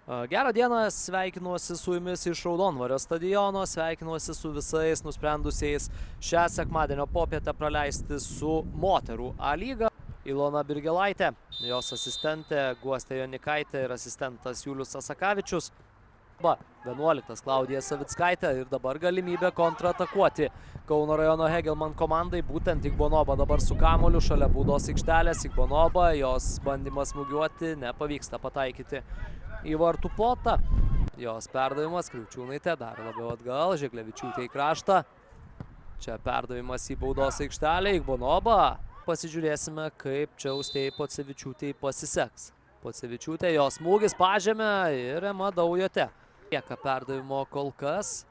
Gerą dieną, sveikinuosi su jumis iš Raudondvario stadiono, sveikinuosi su visais nusprendusiais šią sekmadienio popietę praleisti su moterų A lyga. Ilona Birgelaitė, jos asistentė Guostė Jonikaitė ir asistentas Julius Asakavičius. 11 Klaudija Savickaitė ir dabar galimybė kontratakuoti Kauno rajono Hegelman komandai. Būtent Igbonoba dabar su kamuoliu šalia baudos aikštelės. Igbonoba, jos bandymas smūgiuoti, nepavyksta pataikyti į vartų plotą. Jos perdavimas, Kriaučiūnaitė dar labiau atgal, Žeglevičiūtė į kraštą. Čia perdavimas į baudos aikštelę, Igbonoba. Pasižiūrėsime, kaip čia Austėjai Pocevičiūtei pasiseks. Pocevičiūtė, jos smūgis pažemė ir Ema Daujote. Lieka perdavimo kol kas.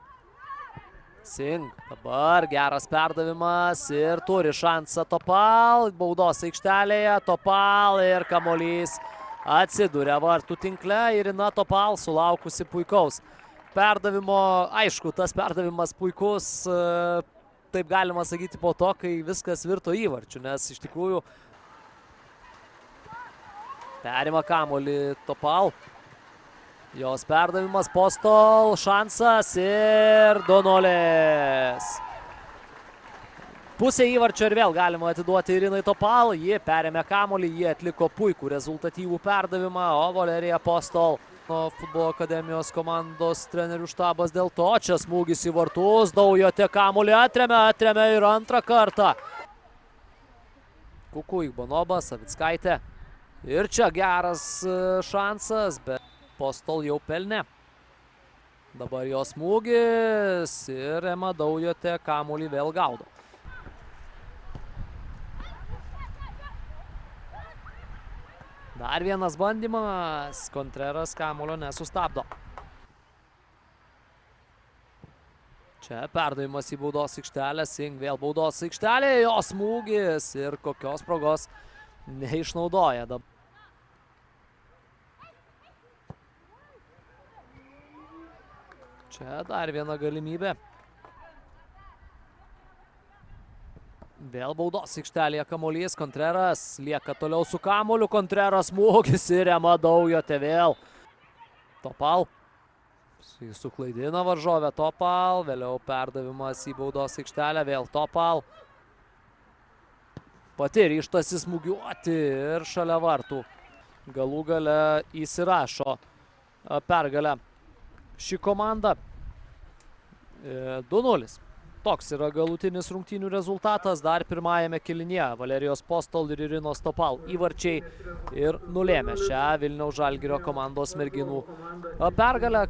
Sing, dabar geras perdavimas ir turi šansą Topal. Baudos aikštelėje, Topal ir kamuolys atsiduria vartų tinkle. Irina Topal sulaukusi puikaus perdavimo. Aišku, tas perdavimas puikus, taip galima sakyti, po to, kai viskas virto įvarčiu, nes iš tikrųjų perima kamuolį Topal. Jos perdavimas, Postol, šansas ir 2-0. Pusė įvarčio ir vėl galima atiduoti Irinai Topal. Ji perėmė kamuolį, ji atliko puikų rezultatyvų perdavimą, o Valerija Postol, futbolo akademijos komandos trenerių štabas dėl to. Čia smūgis į vartus, Daujote kamuolį atremė ir antrą kartą. Kuku, Igbonoba, Savickaitė. Ir čia geras šansas, bet Postol jau pelnė. Dabar jos smūgis ir Ema Daujote kamuolį vėl gaudo. Dar vienas bandymas. Kontreras kamuolio nesustabdo. Čia perdavimas į baudos aikštelę. Sing vėl baudos aikštelė. Jos smūgis ir kokios progos neišnaudoja dabar. Čia dar viena galimybė. Vėl baudos aikštelėje kamuolys, Kontreras lieka toliau su kamuoliu, Kontreras smūgis ir Ema Daujote vėl. Topal, jis suklaidina varžovę, Topal, vėliau perdavimas į baudos aikštelę, vėl Topal. Pati ryžtasi smūgiuoti ir šalia vartų galų gale įsirašo pergalę ši komanda. 2-0. Toks yra galutinis rungtynių rezultatas. Dar pirmajame kėlinyje Valerijos Postol ir Irinos Topal įvarčiai ir nulėmė šią Vilniaus Žalgirio komandos merginų pergalę.